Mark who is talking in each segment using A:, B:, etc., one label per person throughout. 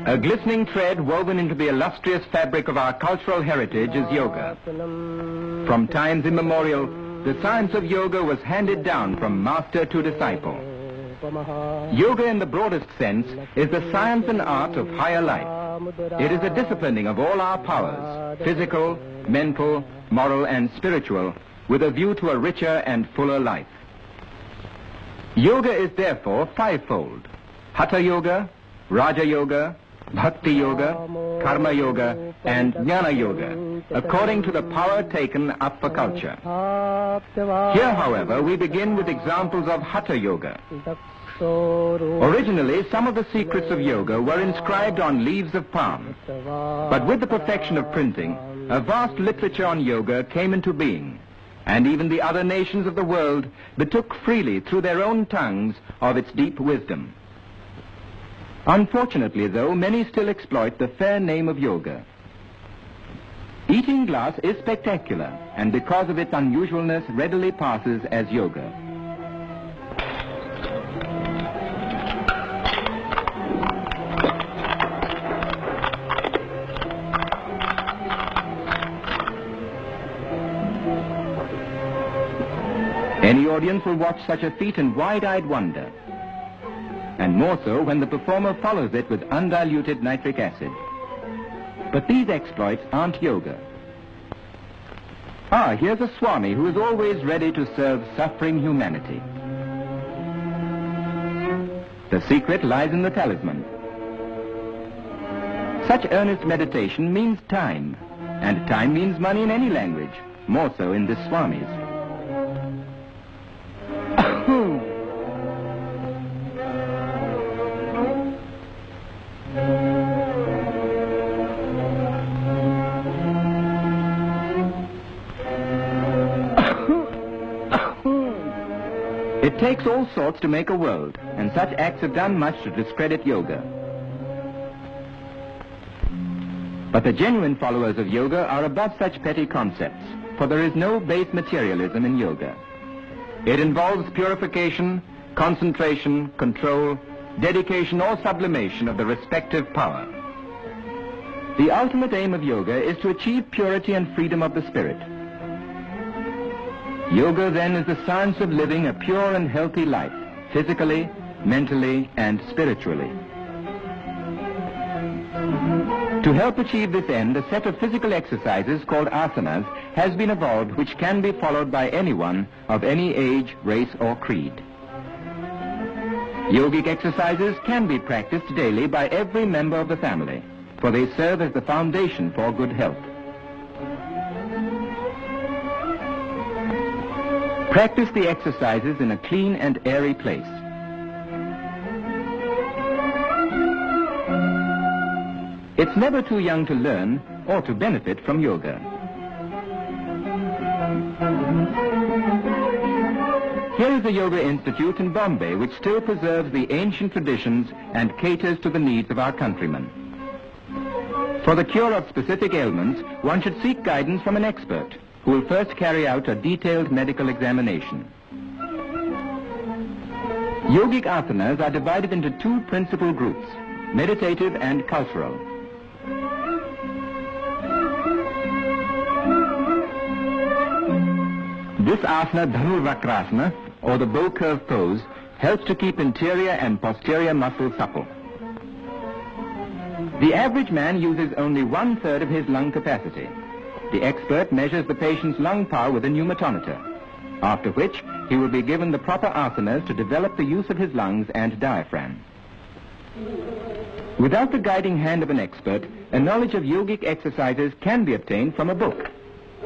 A: A glistening thread woven into the illustrious fabric of our cultural heritage is yoga. From times immemorial, the science of yoga was handed down from master to disciple. Yoga in the broadest sense is the science and art of higher life. It is a disciplining of all our powers, physical, mental, moral and spiritual, with a view to a richer and fuller life. Yoga is therefore fivefold: Hatha Yoga, Raja Yoga, Bhakti Yoga, Karma Yoga, and Jnana Yoga, according to the power taken up for culture. Here, however, we begin with examples of Hatha Yoga. Originally, some of the secrets of yoga were inscribed on leaves of palm. But with the perfection of printing, a vast literature on yoga came into being, and even the other nations of the world betook freely through their own tongues of its deep wisdom. Unfortunately, though, many still exploit the fair name of yoga. Eating glass is spectacular, and because of its unusualness readily passes as yoga. Any audience will watch such a feat in wide-eyed wonder, and more so when the performer follows it with undiluted nitric acid. But these exploits aren't yoga. Here's a Swami who is always ready to serve suffering humanity. The secret lies in the talisman. Such earnest meditation means time, and time means money in any language, more so in this Swami's. It takes all sorts to make a world, and such acts have done much to discredit yoga. But the genuine followers of yoga are above such petty concepts, for there is no base materialism in yoga. It involves purification, concentration, control, dedication or sublimation of the respective power. The ultimate aim of yoga is to achieve purity and freedom of the spirit. Yoga, then, is the science of living a pure and healthy life, physically, mentally, and spiritually. To help achieve this end, a set of physical exercises called asanas has been evolved, which can be followed by anyone of any age, race, or creed. Yogic exercises can be practiced daily by every member of the family, for they serve as the foundation for good health. Practice the exercises in a clean and airy place. It's never too young to learn or to benefit from yoga. Here is a yoga institute in Bombay which still preserves the ancient traditions and caters to the needs of our countrymen. For the cure of specific ailments, one should seek guidance from an expert who will first carry out a detailed medical examination. Yogic asanas are divided into two principal groups, meditative and cultural. This asana, Dhanurvakrasana, or the bow curve pose, helps to keep interior and posterior muscles supple. The average man uses only 1/3 of his lung capacity. The expert measures the patient's lung power with a pneumatometer, after which he will be given the proper asanas to develop the use of his lungs and diaphragm. Without the guiding hand of an expert, a knowledge of yogic exercises can be obtained from a book.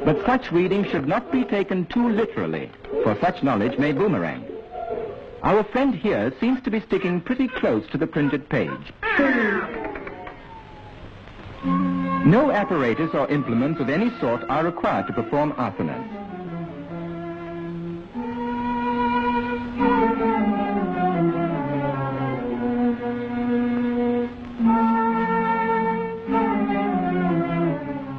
A: But such reading should not be taken too literally, for such knowledge may boomerang. Our friend here seems to be sticking pretty close to the printed page. No apparatus or implements of any sort are required to perform asanas.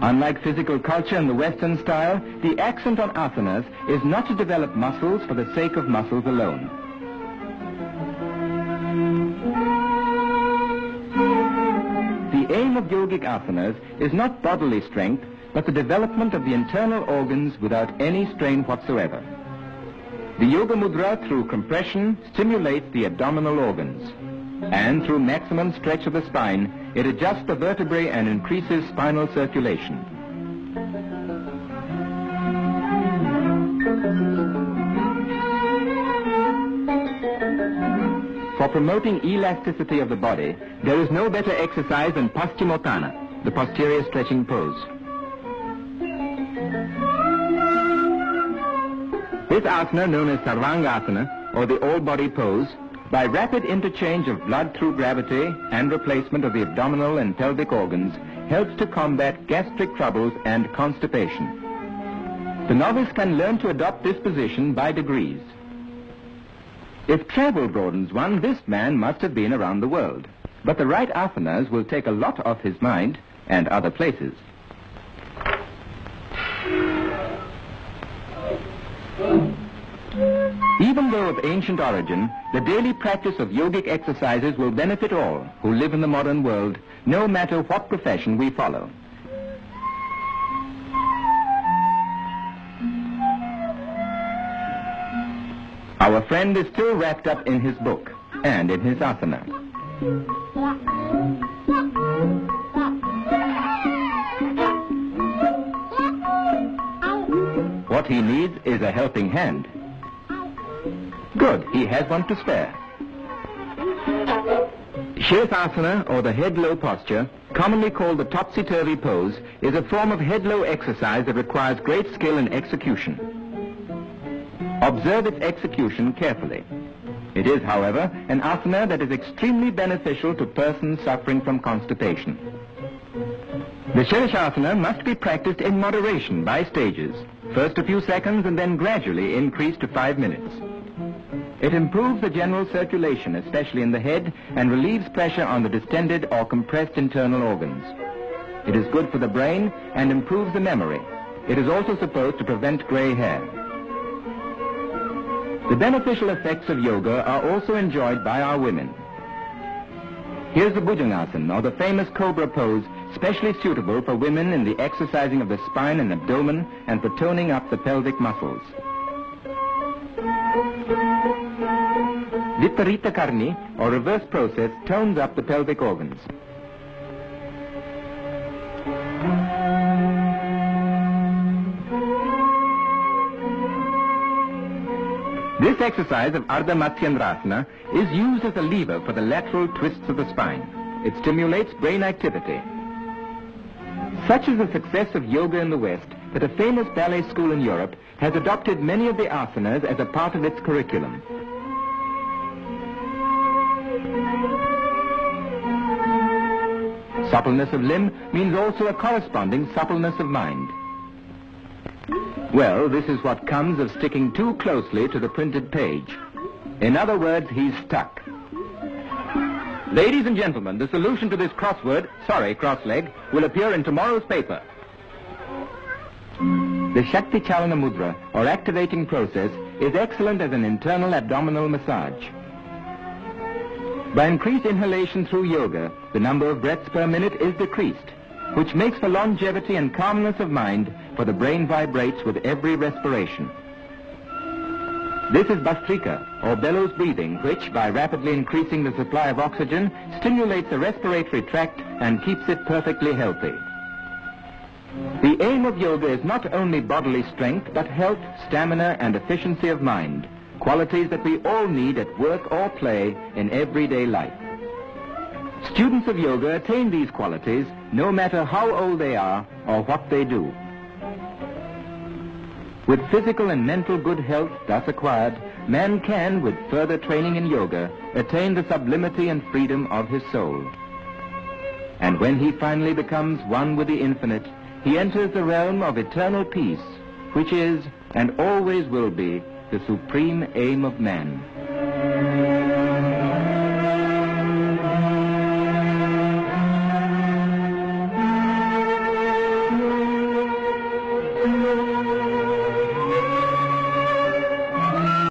A: Unlike physical culture in the Western style, the accent on asanas is not to develop muscles for the sake of muscles alone. The aim of yogic asanas is not bodily strength, but the development of the internal organs without any strain whatsoever. The yoga mudra, through compression, stimulates the abdominal organs, and through maximum stretch of the spine, it adjusts the vertebrae and increases spinal circulation. For promoting elasticity of the body, there is no better exercise than Paschimottanasana, the posterior stretching pose. This asana, known as Sarvangasana, or the all-body pose, by rapid interchange of blood through gravity and replacement of the abdominal and pelvic organs, helps to combat gastric troubles and constipation. The novice can learn to adopt this position by degrees. If travel broadens one, this man must have been around the world. But the right asanas will take a lot off his mind and other places. Even though of ancient origin, the daily practice of yogic exercises will benefit all who live in the modern world, no matter what profession we follow. Our friend is still wrapped up in his book and in his asana. What he needs is a helping hand. Good, he has one to spare. Shirsasana, or the head-low posture, commonly called the topsy-turvy pose, is a form of head-low exercise that requires great skill and execution. Observe its execution carefully. It is, however, an asana that is extremely beneficial to persons suffering from constipation. The Shirshasana must be practiced in moderation by stages, first a few seconds and then gradually increased to 5 minutes. It improves the general circulation, especially in the head, and relieves pressure on the distended or compressed internal organs. It is good for the brain and improves the memory. It is also supposed to prevent gray hair. The beneficial effects of yoga are also enjoyed by our women. Here's the Bhujangasana, or the famous cobra pose, specially suitable for women in the exercising of the spine and abdomen and for toning up the pelvic muscles. Viparita Karni, or reverse process, tones up the pelvic organs. This exercise of Ardha Matsyendrasana is used as a lever for the lateral twists of the spine. It stimulates brain activity. Such is the success of yoga in the West that a famous ballet school in Europe has adopted many of the asanas as a part of its curriculum. Suppleness of limb means also a corresponding suppleness of mind. Well, this is what comes of sticking too closely to the printed page. In other words, he's stuck. Ladies and gentlemen, the solution to this crossword, cross-leg, will appear in tomorrow's paper. The Shakti Chalana Mudra, or activating process, is excellent as an internal abdominal massage. By increased inhalation through yoga, the number of breaths per minute is decreased, which makes for longevity and calmness of mind, for the brain vibrates with every respiration. This is Bhastrika, or bellows breathing, which, by rapidly increasing the supply of oxygen, stimulates the respiratory tract and keeps it perfectly healthy. The aim of yoga is not only bodily strength, but health, stamina, and efficiency of mind, qualities that we all need at work or play in everyday life. Students of yoga attain these qualities no matter how old they are or what they do. With physical and mental good health thus acquired, man can, with further training in yoga, attain the sublimity and freedom of his soul. And when he finally becomes one with the infinite, he enters the realm of eternal peace, which is and always will be the supreme aim of man.